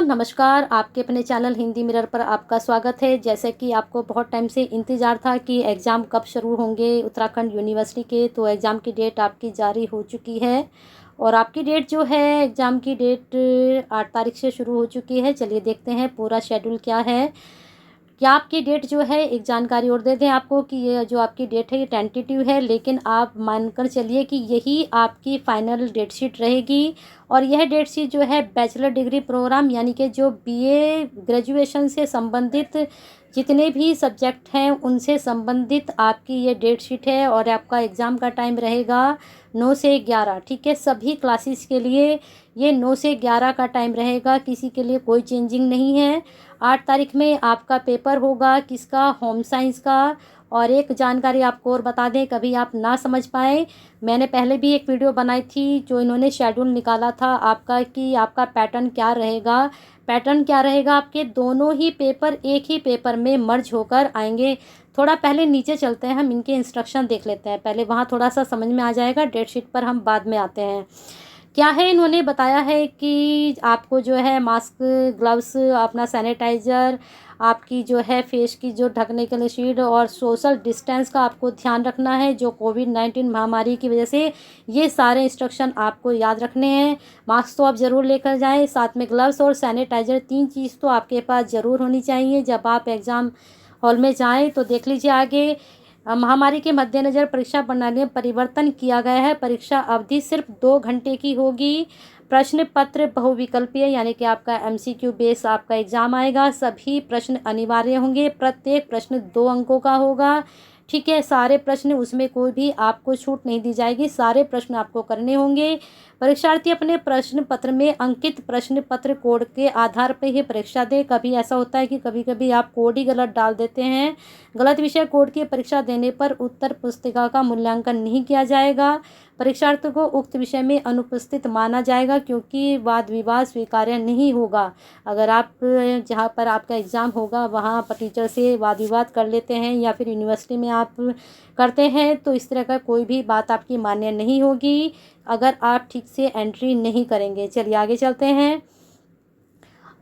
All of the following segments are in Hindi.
नमस्कार। आपके अपने चैनल हिंदी मिरर पर आपका स्वागत है। जैसे कि आपको बहुत टाइम से इंतज़ार था कि एग्ज़ाम कब शुरू होंगे उत्तराखंड यूनिवर्सिटी के, तो एग्ज़ाम की डेट आपकी जारी हो चुकी है और आपकी डेट जो है एग्ज़ाम की डेट 8 तारीख से शुरू हो चुकी है। चलिए देखते हैं पूरा शेड्यूल क्या है। क्या आपकी डेट जो है, एक जानकारी और दे दें आपको कि ये जो आपकी डेट है ये टेंटेटिव है, लेकिन आप मानकर चलिए कि यही आपकी फ़ाइनल डेट शीट रहेगी। और यह डेट शीट जो है बैचलर डिग्री प्रोग्राम यानी कि जो बीए ग्रेजुएशन से संबंधित जितने भी सब्जेक्ट हैं उनसे संबंधित आपकी ये डेट शीट है। और आपका एग्ज़ाम का टाइम रहेगा 9 से 11, ठीक है। सभी क्लासेस के लिए ये 9 से 11 का टाइम रहेगा, किसी के लिए कोई चेंजिंग नहीं है। 8 तारीख में आपका पेपर होगा, किसका, होम साइंस का। और एक जानकारी आपको और बता दें, कभी आप ना समझ पाएँ, मैंने पहले भी एक वीडियो बनाई थी जो इन्होंने शेड्यूल निकाला था आपका कि आपका पैटर्न क्या रहेगा। पैटर्न क्या रहेगा, आपके दोनों ही पेपर एक ही पेपर में मर्ज होकर आएंगे। थोड़ा पहले नीचे चलते हैं, हम इनके इंस्ट्रक्शन देख लेते हैं, पहले वहाँ थोड़ा सा समझ में आ जाएगा। डेट शीट पर हम बाद में आते हैं। क्या है, इन्होंने बताया है कि आपको जो है मास्क, ग्लव्स, अपना सैनिटाइज़र, आपकी जो है फेस की जो ढकने के लिए शील्ड और सोशल डिस्टेंस का आपको ध्यान रखना है। जो कोविड-19 महामारी की वजह से ये सारे इंस्ट्रक्शन आपको याद रखने हैं। मास्क तो आप ज़रूर लेकर जाएं, साथ में ग्लव्स और सैनिटाइज़र, 3 चीज़ तो आपके पास ज़रूर होनी चाहिए जब आप एग्ज़ाम हॉल में जाएँ। तो देख लीजिए आगे, महामारी के मद्देनज़र परीक्षा प्रणाली में परिवर्तन किया गया है। परीक्षा अवधि सिर्फ 2 घंटे की होगी। प्रश्न पत्र बहुविकल्पीय यानी कि आपका एमसीक्यू बेस आपका एग्ज़ाम आएगा। सभी प्रश्न अनिवार्य होंगे, प्रत्येक प्रश्न 2 अंकों का होगा, ठीक है। सारे प्रश्न, उसमें कोई भी आपको छूट नहीं दी जाएगी, सारे प्रश्न आपको करने होंगे। परीक्षार्थी अपने प्रश्न पत्र में अंकित प्रश्न पत्र कोड के आधार पर ही परीक्षा दे। कभी ऐसा होता है कि कभी कभी आप कोड ही गलत डाल देते हैं। गलत विषय कोड की परीक्षा देने पर उत्तर पुस्तिका का मूल्यांकन नहीं किया जाएगा। परीक्षार्थी को उक्त विषय में अनुपस्थित माना जाएगा, क्योंकि वाद विवाद स्वीकार्य नहीं होगा। अगर आप जहाँ पर आपका एग्ज़ाम होगा वहाँ पर टीचर से वाद विवाद कर लेते हैं या फिर यूनिवर्सिटी में आप करते हैं, तो इस तरह का कोई भी बात आपकी मान्य नहीं होगी अगर आप ठीक से एंट्री नहीं करेंगे। चलिए आगे चलते हैं।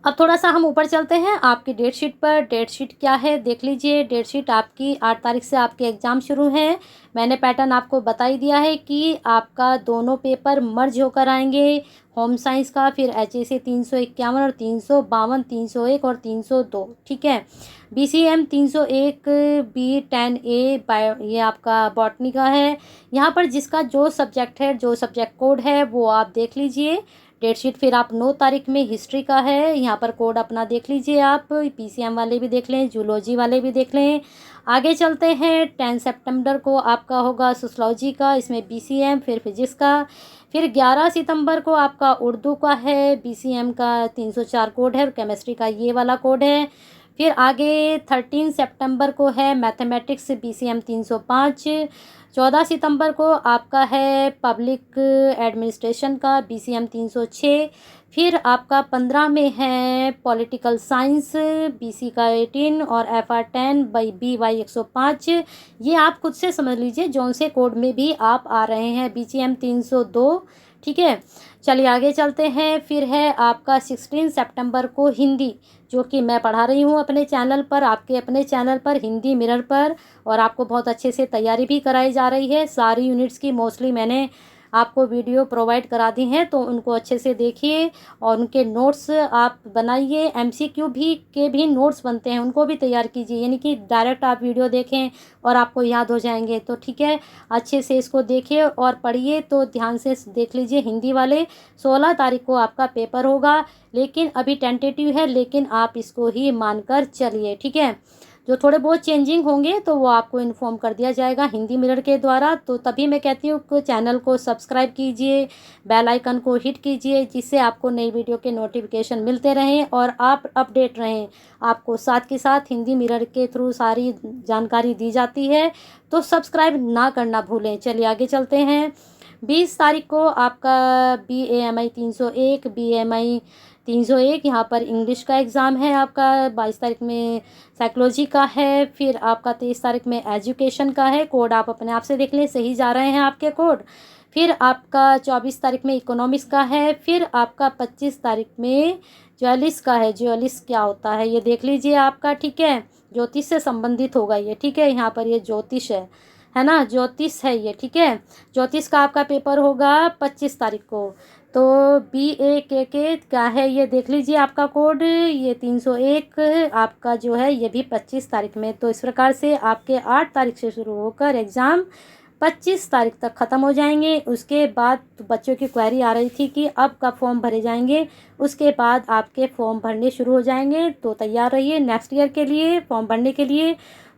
अब थोड़ा सा हम ऊपर चलते हैं आपकी डेट शीट पर। डेट शीट क्या है देख लीजिए। डेट शीट आपकी 8 तारीख से आपके एग्ज़ाम शुरू हैं। मैंने पैटर्न आपको बता ही दिया है कि आपका दोनों पेपर मर्ज होकर आएंगे। होम साइंस का फिर HSA 351 और 352, 301 और 302, ठीक है। BCM 301 B10A बायो, ये आपका बॉटनी का है। यहाँ पर जिसका जो सब्जेक्ट है, जो सब्जेक्ट कोड है वो आप देख लीजिए। डेट शीट फिर आप 9 तारीख में हिस्ट्री का है, यहाँ पर कोड अपना देख लीजिए। आप PCM वाले भी देख लें, जूलॉजी वाले भी देख लें। आगे चलते हैं, 10 सितंबर को आपका होगा सोशलॉजी का, इसमें BCM, फिर फिजिक्स का। फिर 11 सितंबर को आपका उर्दू का है, BCM का 304 कोड है और केमिस्ट्री का ये वाला कोड है। फिर आगे 13 सितंबर को है मैथमेटिक्स, BCM 305। 14 सितंबर को आपका है पब्लिक एडमिनिस्ट्रेशन का, BCM 306। फिर आपका 15 में है पॉलिटिकल साइंस, BC का 18 और FR 10 BY 105। ये आप खुद से समझ लीजिए, जौन से कोड में भी आप आ रहे हैं, BCM 302, ठीक है। चलिए आगे चलते हैं। फिर है आपका 16 सितंबर को हिंदी, जो कि मैं पढ़ा रही हूँ अपने चैनल पर, आपके अपने चैनल पर हिंदी मिरर पर, और आपको बहुत अच्छे से तैयारी भी कराई जा रही है। सारी यूनिट्स की मोस्टली मैंने आपको वीडियो प्रोवाइड करा दी हैं, तो उनको अच्छे से देखिए और उनके नोट्स आप बनाइए। MCQ भी नोट्स बनते हैं, उनको भी तैयार कीजिए, यानी कि डायरेक्ट आप वीडियो देखें और आपको याद हो जाएंगे, तो ठीक है। अच्छे से इसको देखिए और पढ़िए, तो ध्यान से देख लीजिए। हिंदी वाले 16 तारीख को आपका पेपर होगा, लेकिन अभी टेंटेटिव है, लेकिन आप इसको ही मानकर चलिए, ठीक है। जो थोड़े बहुत चेंजिंग होंगे तो वो आपको इन्फॉर्म कर दिया जाएगा हिंदी मिरर के द्वारा। तो तभी मैं कहती हूँ कि चैनल को सब्सक्राइब कीजिए, बेल आइकन को हिट कीजिए, जिससे आपको नई वीडियो के नोटिफिकेशन मिलते रहें और आप अपडेट रहें। आपको साथ के साथ हिंदी मिरर के थ्रू सारी जानकारी दी जाती है, तो सब्सक्राइब ना करना भूलें। चलिए आगे चलते हैं। 20 तारीख को आपका BAMI 301, BMI 301, यहाँ पर इंग्लिश का एग्ज़ाम है आपका। 22 तारीख में साइकोलॉजी का है। फिर आपका 23 तारीख में एजुकेशन का है। कोड आप अपने आप से देख लें, सही जा रहे हैं आपके कोड। फिर आपका 24 तारीख में इकोनॉमिक्स का है। फिर आपका 25 तारीख में ज्वेलिस का है। ज्वेलिस क्या होता है ये देख लीजिए आपका, ठीक है। ज्योतिष से संबंधित होगा ये, ठीक है। यहाँ पर ये ज्योतिष है ना, ज्योतिष है ये, ठीक है। ज्योतिष का आपका पेपर होगा 25 तारीख को। तो BA क्या है ये देख लीजिए आपका कोड, ये 301 आपका जो है ये भी 25 तारीख में। तो इस प्रकार से आपके 8 तारीख से शुरू होकर एग्ज़ाम 25 तारीख तक ख़त्म हो जाएंगे। उसके बाद बच्चों की क्वेरी आ रही थी कि अब कब फॉर्म भरे जाएंगे, उसके बाद आपके फॉर्म भरने शुरू हो जाएंगे। तो तैयार रहिए नेक्स्ट ईयर के लिए फॉर्म भरने के लिए।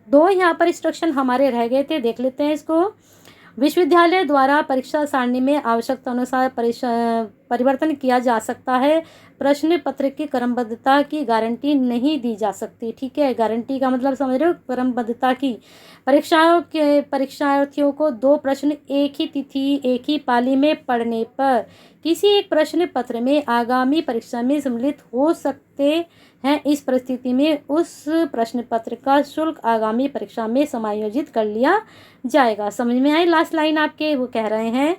2 यहाँ पर इंस्ट्रक्शन हमारे रह गए थे, देख लेते हैं इसको। विश्वविद्यालय द्वारा परीक्षा सारणी में आवश्यकता अनुसार परिवर्तन किया जा सकता है। प्रश्न पत्र की क्रमबद्धता की गारंटी नहीं दी जा सकती, ठीक है। गारंटी का मतलब समझ रहे हो, क्रमबद्धता की। परीक्षार्थियों को 2 प्रश्न एक ही तिथि एक ही पाली में पढ़ने पर किसी एक प्रश्न पत्र में आगामी परीक्षा में सम्मिलित हो सकते हैं। इस परिस्थिति में उस प्रश्न पत्र का शुल्क आगामी परीक्षा में समायोजित कर लिया जाएगा। समझ में आई लास्ट लाइन आपके? वो कह रहे हैं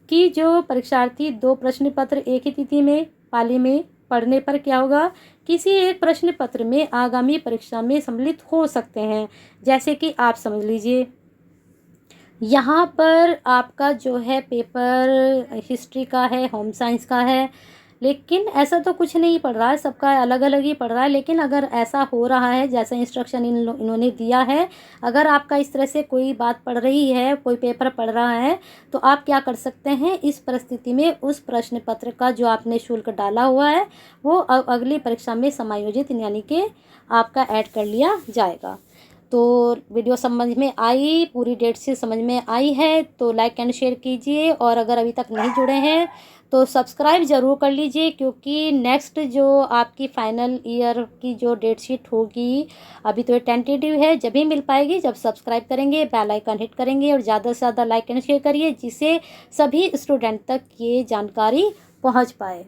कि जो परीक्षार्थी 2 प्रश्न पत्र एक ही तिथि में पाली में पढ़ने पर क्या होगा, किसी एक प्रश्न पत्र में आगामी परीक्षा में सम्मिलित हो सकते हैं। जैसे कि आप समझ लीजिए यहाँ पर आपका जो है पेपर हिस्ट्री का है, होम साइंस का है, लेकिन ऐसा तो कुछ नहीं पढ़ रहा है, सबका अलग अलग ही पढ़ रहा है। लेकिन अगर ऐसा हो रहा है जैसा इंस्ट्रक्शन इन्होंने दिया है, अगर आपका इस तरह से कोई बात पढ़ रही है, कोई पेपर पढ़ रहा है, तो आप क्या कर सकते हैं इस परिस्थिति में, उस प्रश्न पत्र का जो आपने शुल्क डाला हुआ है वो अगली परीक्षा में समायोजित यानी कि आपका ऐड कर लिया जाएगा। तो वीडियो समझ में आई, पूरी डेट से समझ में आई है तो लाइक एंड शेयर कीजिए। और अगर अभी तक नहीं जुड़े हैं तो सब्सक्राइब ज़रूर कर लीजिए, क्योंकि नेक्स्ट जो आपकी फाइनल ईयर की जो डेट शीट होगी, अभी तो ये टेंटेटिव है, जब ही मिल पाएगी जब सब्सक्राइब करेंगे, बेल आइकन हिट करेंगे और ज़्यादा से ज़्यादा लाइक एंड शेयर करिए, जिससे सभी स्टूडेंट तक ये जानकारी पहुंच पाए।